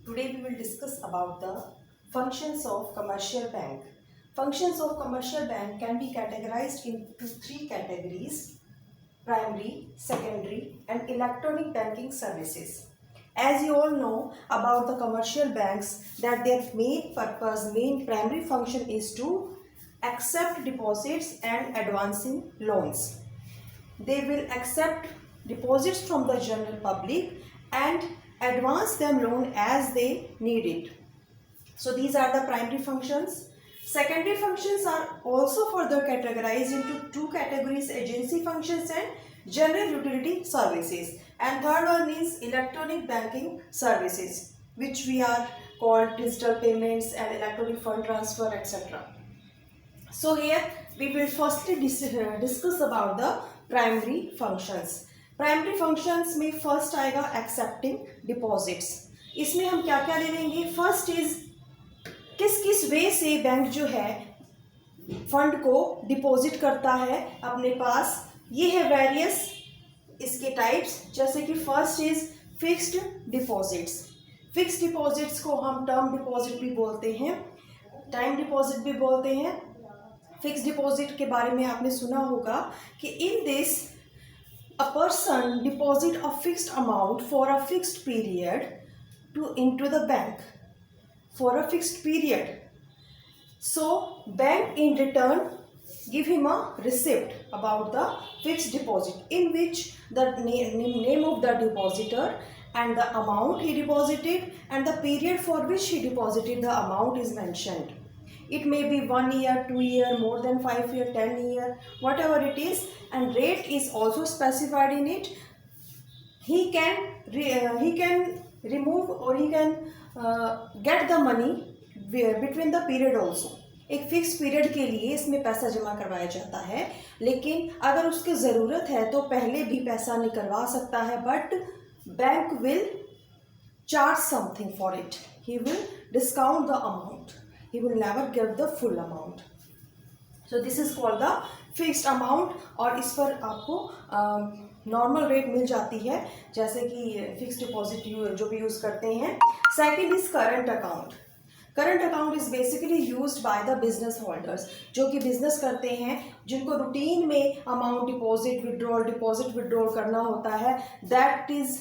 Today we will discuss about the functions of commercial bank. Functions of commercial bank can be categorized into three categories: primary, secondary and electronic banking services. As you all know about the commercial banks, that their main primary function is to accept deposits and advancing loans. They will accept deposits from the general public and advance them loan as they need it. So these are the primary functions. Secondary functions are also further categorized into two categories: agency functions and general utility services. And third one is electronic banking services, which we are called digital payments and electronic fund transfer, etc. So here we will firstly discuss about the primary functions. Primary functions में first आएगा accepting deposits. इसमें हम क्या क्या ले लेंगे? First is किस किस वे से बैंक जो है फंड को डिपॉजिट करता है अपने पास. ये है वेरियस इसके टाइप्स. जैसे कि first is fixed deposits. Fixed deposits को हम टर्म डिपॉजिट भी बोलते हैं, टाइम डिपॉजिट भी बोलते हैं. फिक्स डिपॉजिट के बारे में आपने सुना होगा कि in this a person deposit a fixed amount for a fixed period into the bank for a fixed period. So bank in return give him a receipt about the fixed deposit, in which the name of the depositor and the amount he deposited and the period for which he deposited the amount is mentioned. It may be 1 year, 2 year, more than 5 year, 10 year, whatever it is, and rate is also specified in it. He can remove or he can get the money between the period also. एक fix period के लिए इसमें पैसा जमा करवाया जाता है, लेकिन अगर उसकी ज़रूरत है तो पहले भी पैसा निकलवा सकता है, but bank will charge something for it. He will discount the amount. He will never give the full amount. So this is called the fixed amount. और इस पर आपको नॉर्मल रेट मिल जाती है, जैसे कि फिक्स डिपॉजिट जो भी यूज़ करते हैं. Second is current account. Current account is basically used by the business holders, जो कि बिजनेस करते हैं, जिनको रूटीन में अमाउंट डिपॉजिट विड्रॉल करना होता है. That is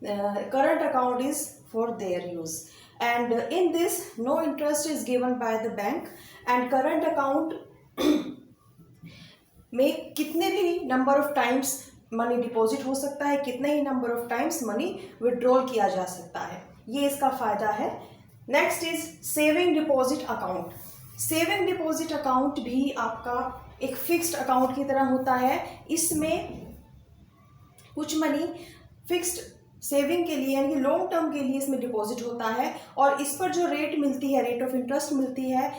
current account is for their use. And in this no interest is given by the bank. And current account में कितने भी number of times money deposit हो सकता है, कितने ही number of times money withdrawal किया जा सकता है. ये इसका फ़ायदा है. Next is saving deposit account. Saving deposit account भी आपका एक फिक्स्ड अकाउंट की तरह होता है. इसमें कुछ मनी फिक्स्ड सेविंग के लिए यानी कि लॉन्ग टर्म के लिए इसमें डिपॉजिट होता है, और इस पर जो रेट मिलती है, रेट ऑफ इंटरेस्ट मिलती है,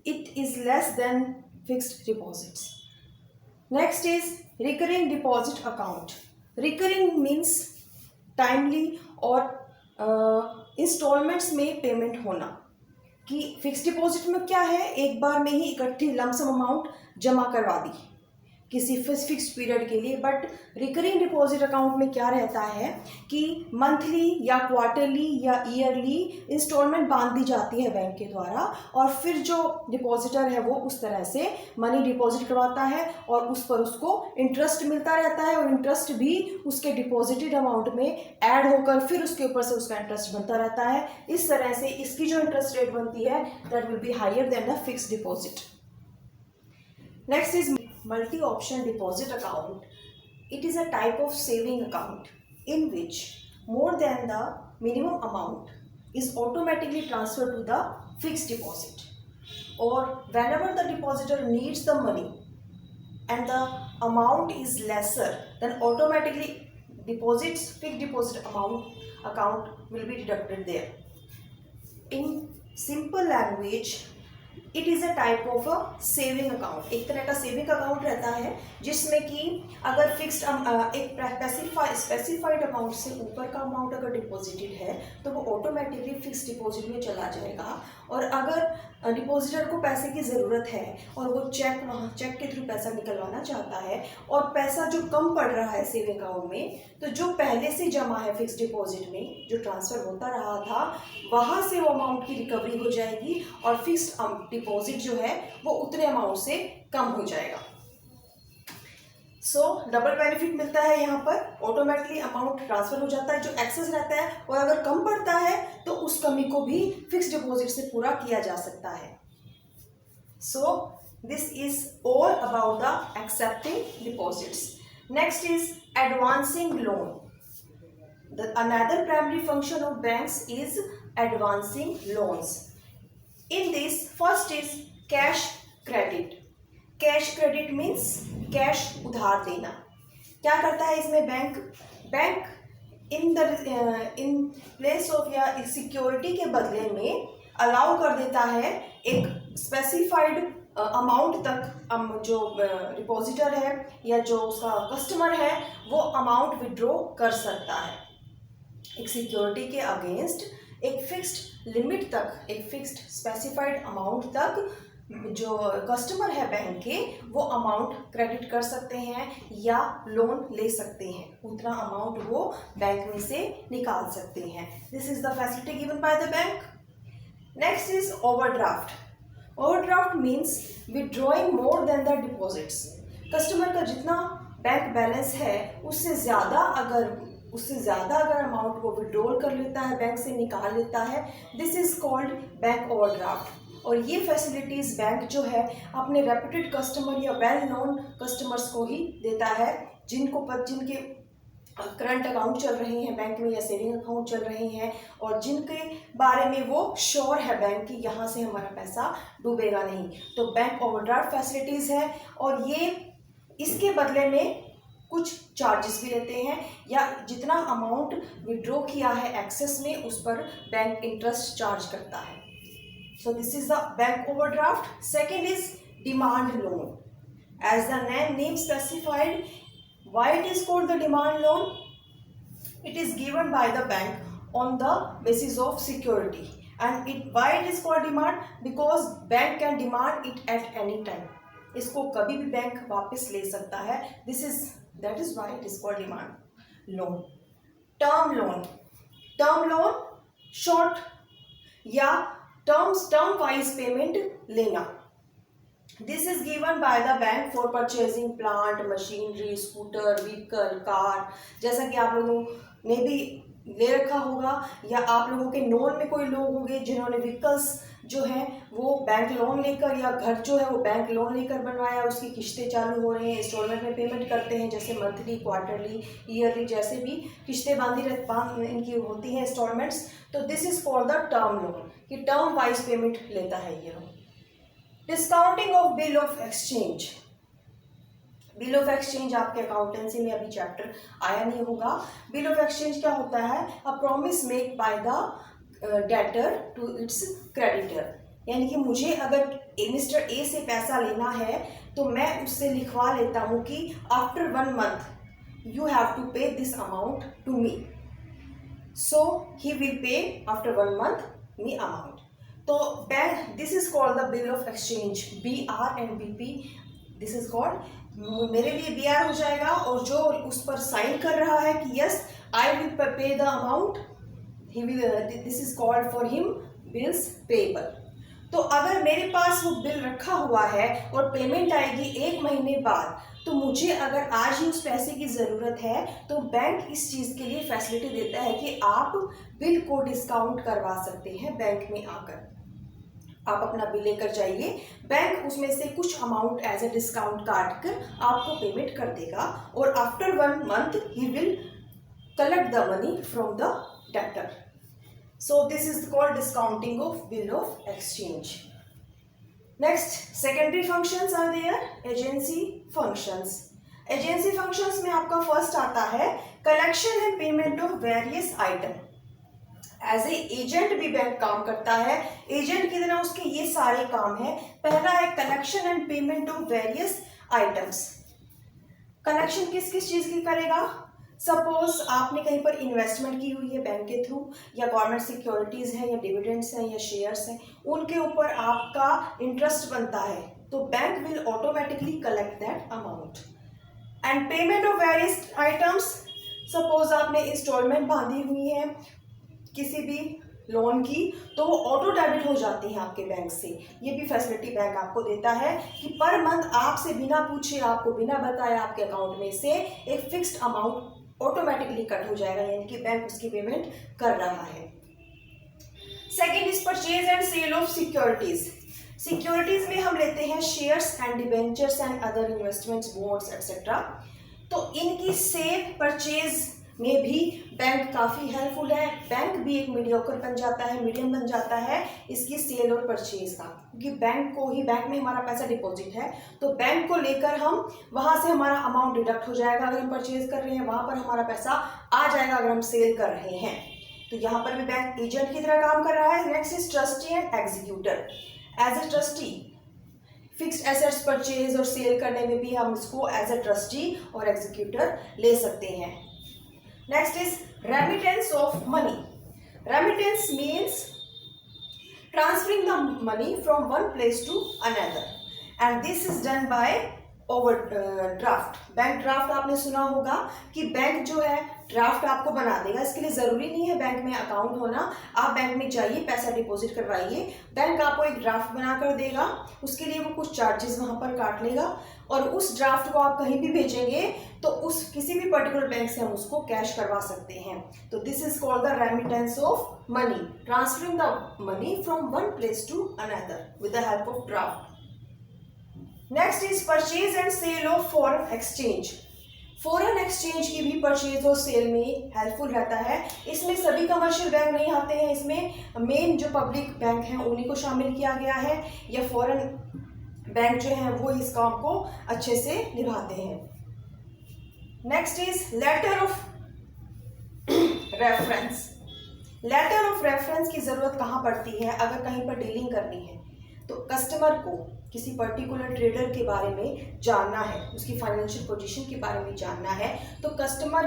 it is less than fixed deposits. Next is recurring deposit account. Recurring means timely और इंस्टॉलमेंट्स में पेमेंट होना. कि फिक्स्ड डिपॉजिट में क्या है, एक बार में ही इकट्ठी लमसम अमाउंट जमा करवा दी किसी फिक्स्ड पीरियड के लिए. बट रिकरिंग डिपॉजिट अकाउंट में क्या रहता है कि मंथली या क्वार्टरली या ईयरली इंस्टॉलमेंट बांध दी जाती है बैंक के द्वारा, और फिर जो डिपॉजिटर है वो उस तरह से मनी डिपॉजिट करवाता है और उस पर उसको इंटरेस्ट मिलता रहता है, और इंटरेस्ट भी उसके डिपॉजिटेड अमाउंट में ऐड होकर फिर उसके ऊपर से उसका इंटरेस्ट बनता रहता है. इस तरह से इसकी जो इंटरेस्ट रेट बनती है that will be higher than the fixed deposit. Next is multi-option deposit account. It is a type of saving account in which more than the minimum amount is automatically transferred to the fixed deposit, or whenever the depositor needs the money and the amount is lesser, then automatically fixed deposit account will be deducted there. In simple language, it is a type of a saving account. एक तरह का saving account रहता है जिसमें कि अगर fixed एक specified amount से ऊपर का अमाउंट अगर डिपॉजिटेड है तो वो ऑटोमेटिकली फिक्स्ड डिपॉजिट में चला जाएगा। और अगर डिपॉजिटर को पैसे की ज़रूरत है और वो चेक के थ्रू पैसा निकलवाना चाहता है और पैसा जो कम पड़ रहा है सेविंग अकाउंट में, तो जो पहले से जमा है फिक्स्ड डिपॉजिट में जो ट्रांसफ़र होता रहा था वहाँ से वो अमाउंट की रिकवरी हो जाएगी और फिक्स्ड डिपॉजिट जो है वो उतने अमाउंट से कम हो जाएगा। सो डबल बेनिफिट मिलता है यहाँ पर, ऑटोमेटिकली अमाउंट ट्रांसफर हो जाता है जो एक्सेस रहता है, और अगर कम पड़ता है तो उस कमी को भी फिक्स्ड डिपॉजिट से पूरा किया जा सकता है। सो this is all about the accepting deposits. Next is advancing loan. Another primary function of banks is advancing loans. In this, first is cash credit. Cash credit means cash उधार देना। क्या करता है इसमें बैंक इन प्लेस ऑफ या security के बदले में अलाउ कर देता है एक स्पेसिफाइड अमाउंट तक जो डिपॉजिटर है या जो उसका कस्टमर है वो अमाउंट विड्रॉ कर सकता है। एक सिक्योरिटी के अगेंस्ट एक फिक्स्ड लिमिट तक, एक फिक्स्ड स्पेसिफाइड अमाउंट तक जो कस्टमर है बैंक के वो अमाउंट क्रेडिट कर सकते हैं या लोन ले सकते हैं, उतना अमाउंट वो बैंक में से निकाल सकते हैं। This is the facility given by the bank. Next is overdraft. Overdraft means withdrawing more than the deposits. Customer का जितना बैंक बैलेंस है उससे ज़्यादा अगर अमाउंट वो विड्रॉल कर लेता है, बैंक से निकाल लेता है, this is called bank overdraft. और ये फैसिलिटीज़ बैंक जो है अपने रेप्यूटेड कस्टमर या वेल नोन कस्टमर्स को ही देता है, जिनके करंट अकाउंट चल रहे हैं बैंक में या सेविंग अकाउंट चल रहे हैं और जिनके बारे में वो श्योर है बैंक की यहाँ से हमारा पैसा डूबेगा नहीं, तो बैंक ओवरड्राफ्ट फैसिलिटीज़ है। और ये इसके बदले में कुछ चार्जेस भी लेते हैं या जितना अमाउंट विड्रॉ किया है एक्सेस में उस पर बैंक इंटरेस्ट चार्ज करता है। So this is the bank overdraft. Second is demand loan. As the name specified, why it is called the demand loan? It is given by the bank on the basis of security. And why it is called demand? Because bank can demand it at any time. इसको कभी भी bank वापस ले सकता है। That is why it is called demand loan. Term loan. Term loan short या term wise payment लेना। This is given by the bank for purchasing plant, machinery, scooter, vehicle, car। जैसा कि आप लोगों ने भी ले रखा होगा या आप लोगों के नोन में कोई लोग होंगे जिन्होंने व्हीकल्स जो है वो बैंक लोन लेकर या घर जो है वो बैंक लोन लेकर बनवाया, उसकी किस्तें चालू हो रही हैं, इंस्टॉलमेंट में पेमेंट करते हैं, जैसे मंथली, क्वार्टरली, ईयरली, जैसे भी किस्तें इनकी होती हैं इंस्टॉलमेंट्स। तो this is for the term loan कि टर्म वाइज पेमेंट लेता है ये loan. Discounting of bill of exchange. Bill of exchange आपके अकाउंटेंसी में अभी चैप्टर आया नहीं होगा। बिल ऑफ एक्सचेंज क्या होता है? A promise make by the debtor to its creditor. यानी कि मुझे अगर मिस्टर ए से पैसा लेना है तो मैं उससे लिखवा लेता हूँ कि after 1 month you have to pay this amount to me, so he will pay after 1 month me amount. तो bank this is called the bill of exchange, BR and BP। This is called, मेरे लिए BR हो जाएगा और जो उस पर sign कर रहा है कि yes I will pay the amount, he will, this is called for him bills payable. तो अगर मेरे पास वो बिल रखा हुआ है और पेमेंट आएगी 1 महीने बाद, तो मुझे अगर आज ही उस पैसे की ज़रूरत है तो बैंक इस चीज़ के लिए फैसिलिटी देता है कि आप बिल को डिस्काउंट करवा सकते हैं। बैंक में आकर आप अपना बिल लेकर जाइए, बैंक उसमें से कुछ अमाउंट एज ए डिस्काउंट काट कर आपको पेमेंट कर देगा और after 1 month he will collect the money from the debtor. So this is called discounting of bill of exchange. Next, secondary functions are there. Agency functions. Agency functions में आपका first आता है collection and payment of various item. As a agent भी bank काम करता है। Agent की तरह उसके ये सारे काम है। पहला है collection and payment of various items. Collection किस किस चीज की करेगा? सपोज आपने कहीं पर इन्वेस्टमेंट की हुई है बैंक के थ्रू, या गवर्नमेंट सिक्योरिटीज है, या डिविडेंड्स हैं, या शेयर्स हैं, उनके ऊपर आपका इंटरेस्ट बनता है, तो bank will automatically collect that amount. And payment of various items, suppose आपने इंस्टॉलमेंट बांधी हुई है किसी भी लोन की, तो वो ऑटो डेबिट हो जाती है आपके बैंक से। ये भी फैसिलिटी बैंक आपको देता है कि पर मंथ आपसे बिना पूछे, आपको बिना बताए आपके अकाउंट में से एक फिक्स्ड अमाउंट ऑटोमेटिकली कट हो जाएगा, यानी कि बैंक उसकी पेमेंट कर रहा है। Second is purchase and sale of securities. Securities में हम लेते हैं shares and debentures and other investments, bonds etcetera. तो इनकी सेल परचेज में भी बैंक काफी हेल्पफुल है। बैंक भी एक मीडियोकर बन जाता है, मीडियम बन जाता है इसकी सेल और परचेज का, क्योंकि बैंक में हमारा पैसा डिपॉजिट है, तो बैंक को लेकर हम वहां से हमारा अमाउंट डिडक्ट हो जाएगा अगर हम परचेज कर रहे हैं, वहां पर हमारा पैसा आ जाएगा अगर हम सेल कर रहे हैं। तो यहाँ पर भी बैंक एजेंट की तरह काम कर रहा है। Next is trustee and executor. As a trustee fixed assets purchase और सेल करने में भी हम इसको एज ए ट्रस्टी और एग्जीक्यूटर ले सकते हैं। Next is remittance of money. Remittance means transferring the money from one place to another, and this is done by overdraft. Bank draft आपने सुना होगा कि बैंक जो है ड्राफ्ट आपको बना देगा। इसके लिए जरूरी नहीं है बैंक में अकाउंट होना, आप बैंक में जाइए, पैसा डिपॉजिट करवाइए, बैंक आपको एक ड्राफ्ट बना कर देगा। उसके लिए वो कुछ चार्जेस वहां पर काट लेगा, और उस ड्राफ्ट को आप कहीं भी भेजेंगे तो उस किसी भी पर्टिकुलर बैंक से हम उसको कैश करवा सकते हैं। तो this is called the remittance of money, transferring the money from one place to another with the help of draft. Next is purchase and sale of foreign exchange. Foreign exchange की भी purchase और cell में helpful रहता है। इसमें सभी commercial bank नहीं आते हैं, इसमें मेन जो पब्लिक बैंक हैं उन्हीं को शामिल किया गया है, या फॉरेन बैंक जो है वो इस काम को अच्छे से निभाते हैं। Next is letter of reference. Letter of reference की जरूरत कहाँ पड़ती है? अगर कहीं पर डीलिंग करनी है तो कस्टमर को किसी पर्टिकुलर ट्रेडर के बारे में जानना है, उसकी फाइनेंशियल पोजीशन के बारे में जानना है, तो कस्टमर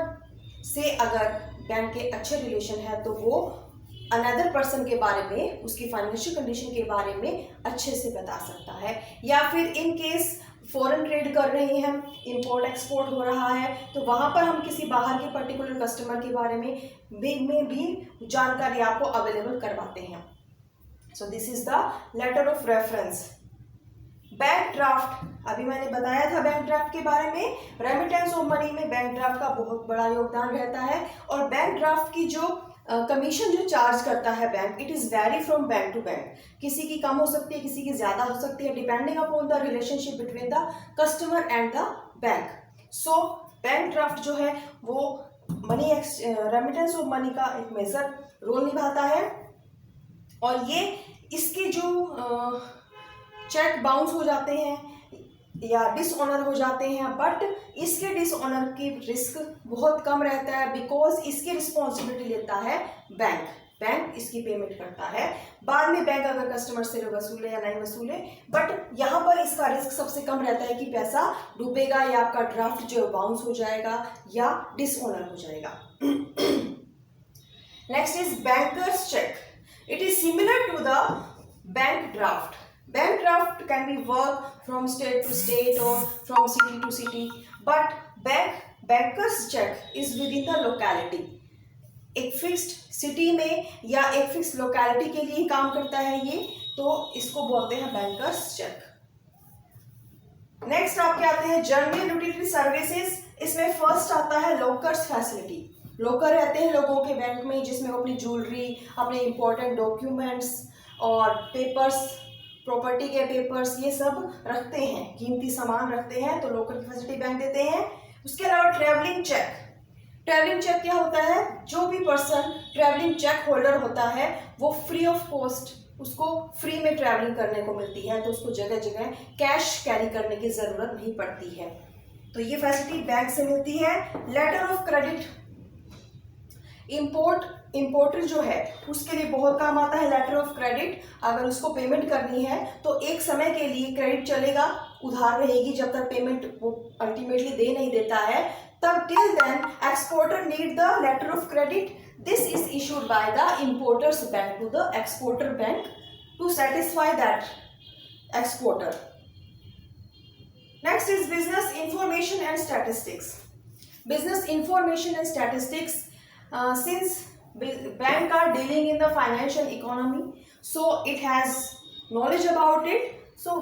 से अगर बैंक के अच्छे रिलेशन है तो वो अनदर पर्सन के बारे में, उसकी फाइनेंशियल कंडीशन के बारे में अच्छे से बता सकता है। या फिर इन केस फॉरेन ट्रेड कर रहे हैं, इंपोर्ट एक्सपोर्ट हो रहा है, तो वहाँ पर हम किसी बाहर के पर्टिकुलर कस्टमर के बारे में भी जानकारी आपको अवेलेबल करवाते हैं। So this is the letter of reference. Bank draft, अभी मैंने बताया था बैंक ड्राफ्ट के बारे में। रेमिटेंस ऑफ मनी में बैंक ड्राफ्ट का बहुत बड़ा योगदान रहता है, और बैंक ड्राफ्ट की जो कमीशन जो चार्ज करता है bank, it is vary from bank to bank. किसी की कम हो सकती है, किसी की ज्यादा हो सकती है, depending upon the relationship between the customer and the bank. So bank draft जो है वो मनी रेमिटेंस ऑफ मनी का एक मेजर रोल निभाता है, और ये इसके जो चेक बाउंस हो जाते हैं या डिसऑनर हो जाते हैं, बट इसके डिसऑनर की रिस्क बहुत कम रहता है, बिकॉज इसकी रिस्पॉन्सिबिलिटी लेता है बैंक। बैंक इसकी पेमेंट करता है, बाद में बैंक अगर कस्टमर से वसूले या नहीं वसूले, बट यहाँ पर इसका रिस्क सबसे कम रहता है कि पैसा डूबेगा या आपका ड्राफ्ट जो बाउंस हो जाएगा या डिसऑनर हो जाएगा। Next is bankers cheque. It is similar to the bank draft. Bank draft can be work from state to state or from city to city, but banker's check is within the locality. एक fixed city में या एक fix locality के लिए काम करता है ये, तो इसको बोलते हैं बैंकर्स चेक। नेक्स्ट आपके आते हैं जनरल यूटिलिटी सर्विसेज। इसमें फर्स्ट आता है लॉकर्स फैसिलिटी। लॉकर रहते हैं लोगों के बैंक में, जिसमें वो अपनी ज्वेलरी, अपने इंपॉर्टेंट डॉक्यूमेंट्स और पेपर्स, प्रॉपर्टी के पेपर्स, ये सब रखते हैं, कीमती सामान रखते हैं, तो लोकल की फैसिलिटी बैंक देते हैं। उसके अलावा ट्रैवलिंग चेक। ट्रैवलिंग चेक क्या होता है? जो भी पर्सन ट्रैवलिंग चेक होल्डर होता है वो फ्री ऑफ कॉस्ट, उसको फ्री में ट्रैवलिंग करने को मिलती है, तो उसको जगह जगह कैश कैरी करने की जरूरत नहीं पड़ती है, तो ये फैसिलिटी बैंक से मिलती है। Letter of credit. Import importer जो है उसके लिए बहुत काम आता है लेटर ऑफ क्रेडिट। अगर उसको पेमेंट करनी है तो एक समय के लिए क्रेडिट चलेगा, उधार रहेगी जब तक पेमेंट वो अल्टीमेटली दे नहीं देता है, तब till then exporter need the letter of credit. This is issued by the importers bank to the exporter bank to satisfy that exporter. Next is business information and statistics. Business information and statistics, since bank are dealing in the financial economy, so it has knowledge about it. So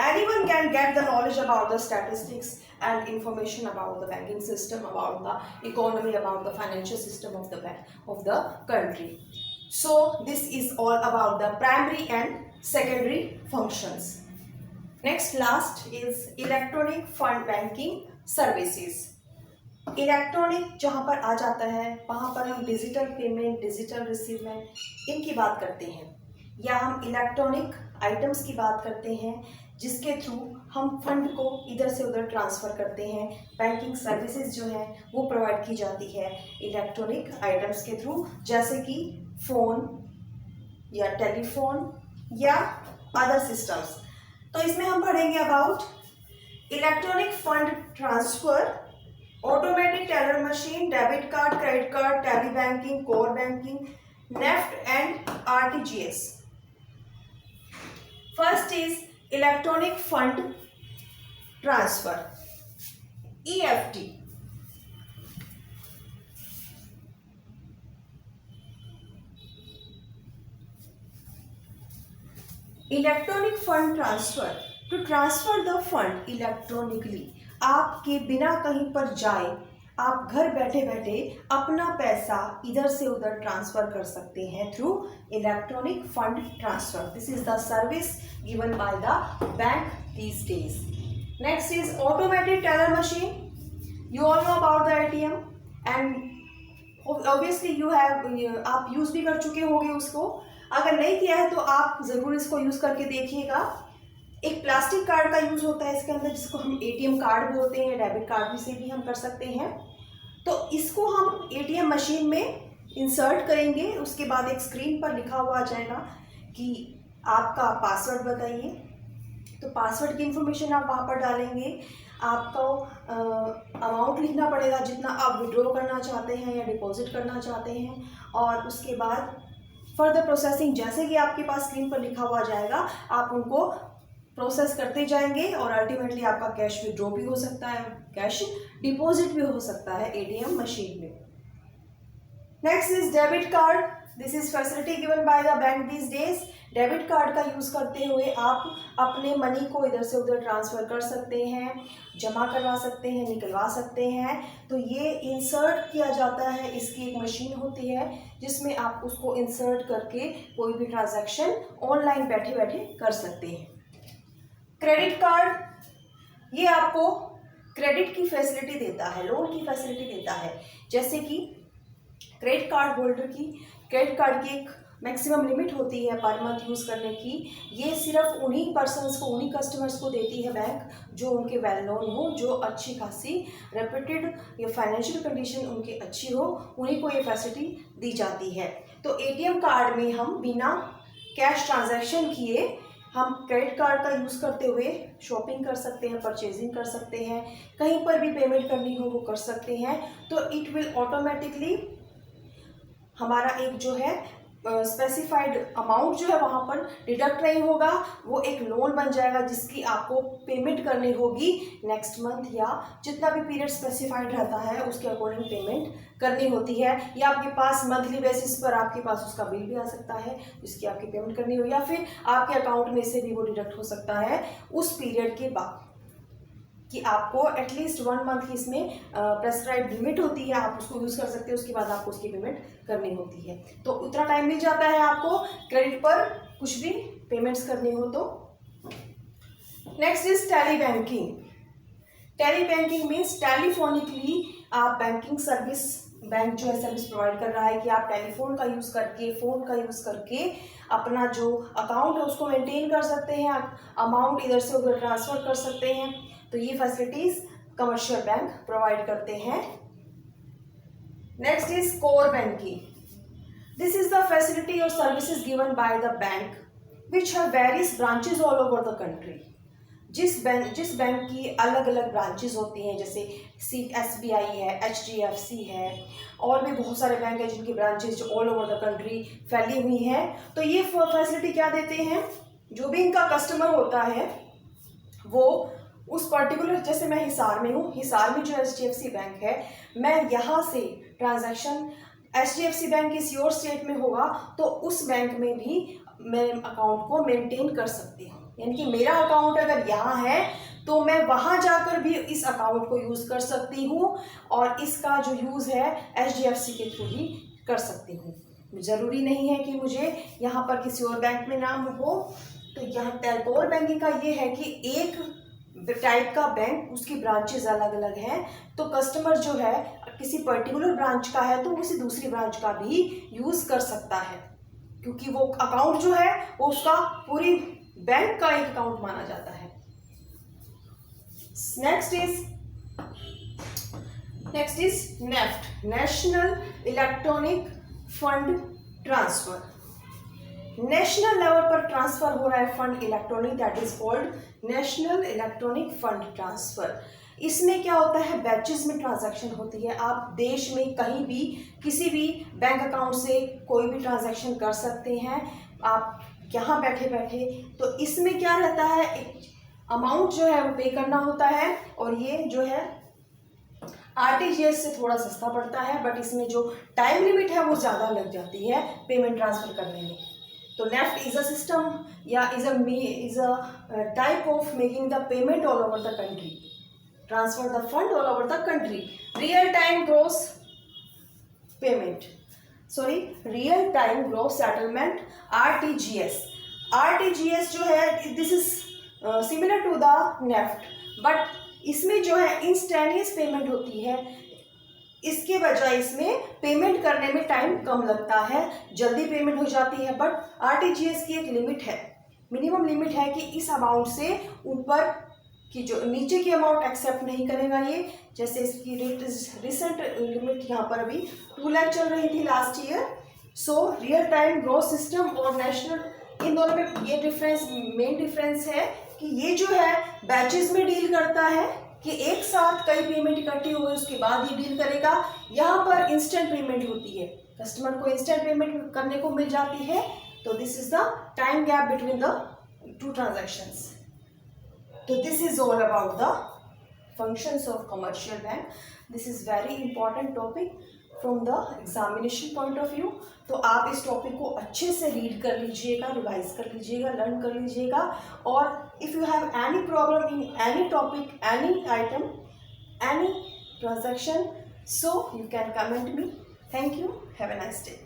anyone can get the knowledge about the statistics and information about the banking system, about the economy, about the financial system of the bank of the country. So this is all about the primary and secondary functions. Next last is electronic fund banking services. Electronic जहाँ पर आ जाता है वहाँ पर हम digital payment, digital रिसीवमेंट इनकी बात करते हैं, या हम इलेक्ट्रॉनिक आइटम्स की बात करते हैं जिसके थ्रू हम फंड को इधर से उधर ट्रांसफ़र करते हैं। बैंकिंग सर्विसेज जो है वो प्रोवाइड की जाती है इलेक्ट्रॉनिक आइटम्स के थ्रू, जैसे कि फ़ोन या टेलीफोन या अदर सिस्टम्स। तो इसमें हम पढ़ेंगे about electronic fund transfer, automatic teller machine, debit card, credit card, tele banking, core banking, NEFT and RTGS. First is electronic fund transfer, EFT. Electronic fund transfer, to transfer the fund electronically. आपके बिना कहीं पर जाए आप घर बैठे बैठे अपना पैसा इधर से उधर ट्रांसफर कर सकते हैं through electronic fund transfer. This is the service given by the bank these days. Next is automatic teller machine. You all know about the ATM and obviously you have, आप यूज भी कर चुके होंगे उसको। अगर नहीं किया है तो आप ज़रूर इसको यूज़ करके देखिएगा। एक प्लास्टिक कार्ड का यूज़ होता है इसके अंदर, जिसको हम एटीएम कार्ड बोलते हैं, डेबिट कार्ड से भी हम कर सकते हैं। तो इसको हम एटीएम मशीन में इंसर्ट करेंगे, उसके बाद एक स्क्रीन पर लिखा हुआ आ जाएगा कि आपका पासवर्ड बताइए। तो पासवर्ड की इंफॉर्मेशन आप वहाँ पर डालेंगे। आपको अमाउंट लिखना पड़ेगा जितना आप विड्रॉ करना चाहते हैं या डिपॉजिट करना चाहते हैं, और उसके बाद फर्दर प्रोसेसिंग जैसे कि आपके पास स्क्रीन पर लिखा हुआ जाएगा आप उनको प्रोसेस करते जाएंगे, और अल्टीमेटली आपका कैश विड्रॉ भी हो सकता है, कैश डिपॉजिट भी हो सकता है एटीएम मशीन में। Next is debit card. This is facility given by the bank these days. Debit card का यूज़ करते हुए आप अपने मनी को इधर से उधर ट्रांसफ़र कर सकते हैं, जमा करवा सकते हैं, निकलवा सकते हैं। तो ये इंसर्ट किया जाता है, इसकी एक मशीन होती है जिसमें आप उसको इंसर्ट करके कोई भी ट्रांजैक्शन ऑनलाइन बैठे बैठे कर सकते हैं। क्रेडिट कार्ड, ये आपको क्रेडिट की फैसिलिटी देता है, लोन की फैसिलिटी देता है। जैसे कि क्रेडिट कार्ड होल्डर की क्रेडिट कार्ड की एक मैक्सिमम लिमिट होती है पर मंथ यूज़ करने की। ये सिर्फ उन्हीं पर्सनस को, उन्हीं कस्टमर्स को देती है बैंक जो उनके वेल नोन हो, जो अच्छी खासी रेप्यूटेड या फाइनेंशियल कंडीशन उनकी अच्छी हो, उन्हीं को ये फैसिलिटी दी जाती है। तो एटीएम कार्ड में हम बिना कैश ट्रांजैक्शन किए हम क्रेडिट कार्ड का यूज़ करते हुए शॉपिंग कर सकते हैं, परचेजिंग कर सकते हैं, कहीं पर भी पेमेंट करनी हो वो कर सकते हैं। तो इट विल ऑटोमेटिकली हमारा एक जो है स्पेसिफाइड अमाउंट जो है वहाँ पर डिडक्ट नहीं होगा, वो एक लोन बन जाएगा जिसकी आपको पेमेंट करनी होगी नेक्स्ट मंथ, या जितना भी पीरियड स्पेसिफाइड रहता है उसके अकॉर्डिंग पेमेंट करनी होती है। या आपके पास मंथली बेसिस पर आपके पास उसका बिल भी आ सकता है जिसकी आपकी पेमेंट करनी हो, या फिर आपके अकाउंट में से भी वो डिडक्ट हो सकता है उस पीरियड के बाद, कि आपको एटलीस्ट 1 मंथ की इसमें प्रेस्क्राइब लिमिट होती है, आप उसको यूज़ कर सकते हैं, उसके बाद आपको उसकी पेमेंट करनी होती है। तो उतना टाइम मिल जाता है आपको क्रेडिट पर कुछ भी पेमेंट्स करनी हो तो। Next is tele banking. Tele banking means telephonically आप बैंकिंग सर्विस, बैंक जो है सर्विस प्रोवाइड कर रहा है कि आप टेलीफोन का यूज़ करके, फ़ोन का यूज़ करके अपना जो अकाउंट है उसको मेंटेन कर सकते हैं, अमाउंट इधर से उधर ट्रांसफ़र कर सकते हैं। तो ये फैसिलिटीज़ कमर्शियल बैंक प्रोवाइड करते हैं। Next is core banking. This is the facility or services given by the bank which have various branches all over the country. जिस बैंक की अलग अलग ब्रांचेस होती हैं, जैसे SBI है, HDFC है, और भी बहुत सारे बैंक हैं जिनकी branches all over the country फैली हुई हैं. तो ये फैसिलिटी क्या देते हैं, जो भी इनका कस्टमर होता है वो उस पर्टिकुलर, जैसे मैं हिसार में हूँ, हिसार में जो HDFC बैंक है, मैं यहाँ से ट्रांजैक्शन, HDFC बैंक किसी और स्टेट में होगा तो उस बैंक में भी मैं अकाउंट को मेंटेन कर सकती हूँ. यानी कि मेरा अकाउंट अगर यहाँ है तो मैं वहाँ जाकर भी इस अकाउंट को यूज़ कर सकती हूँ, और इसका जो यूज़ है HDFC के थ्रू ही कर सकती हूँ. ज़रूरी नहीं है कि मुझे यहाँ पर किसी और बैंक में नाम हो. तो यहाँ कोर बैंकिंग का ये है कि एक टाइप का बैंक, उसकी ब्रांचेज अलग अलग हैं, तो कस्टमर जो है किसी पर्टिकुलर ब्रांच का है तो उसी दूसरी ब्रांच का भी यूज़ कर सकता है, क्योंकि वो अकाउंट जो है वो उसका पूरी बैंक का एक अकाउंट माना जाता है. Next is NEFT, national electronic fund transfer. National level पर ट्रांसफर हो रहा है fund electronic, that is called national electronic fund transfer. इसमें क्या होता है, बैचेस में ट्रांजैक्शन होती है. आप देश में कहीं भी किसी भी बैंक अकाउंट से कोई भी ट्रांजैक्शन कर सकते हैं, आप यहाँ बैठे बैठे. तो इसमें क्या रहता है, एक अमाउंट जो है वो पे करना होता है, और ये जो है RTGS से थोड़ा सस्ता पड़ता है, बट इसमें जो टाइम लिमिट है वो ज़्यादा लग जाती है पेमेंट ट्रांसफ़र करने में. तो नेफ्ट इज़ अ सिस्टम या is a type of making the payment all over the country, transfer the fund all over the country. Real time gross payment, real time gross settlement, RTGS. RTGS जो है this is similar to the NEFT, but इसमें जो है instantaneous payment होती है. इसके बजाय इसमें पेमेंट करने में टाइम कम लगता है, जल्दी पेमेंट हो जाती है. बट RTGS की एक लिमिट है, मिनिमम लिमिट है कि इस अमाउंट से ऊपर की, जो नीचे की अमाउंट एक्सेप्ट नहीं करेगा ये. जैसे इसकी रिसेंट लिमिट यहाँ पर अभी 2 लाख चल रही थी last year. So real time gross system और नेशनल, इन दोनों में ये डिफरेंस, मेन डिफरेंस है कि ये जो है बैचेस में डील करता है कि एक साथ कई पेमेंट इकट्ठी हो गई उसके बाद ये डील करेगा. यहाँ पर इंस्टेंट पेमेंट होती है, कस्टमर को इंस्टेंट पेमेंट करने को मिल जाती है. तो this is the time gap between the 2 transactions. तो this is all about the functions of commercial bank. This is very important topic from the examination point of view. तो आप इस टॉपिक को अच्छे से रीड कर लीजिएगा, रिवाइज कर लीजिएगा, लर्न कर लीजिएगा. और if you have any problem in any topic, any item, any transaction, so you can comment me. Thank you. Have a nice day.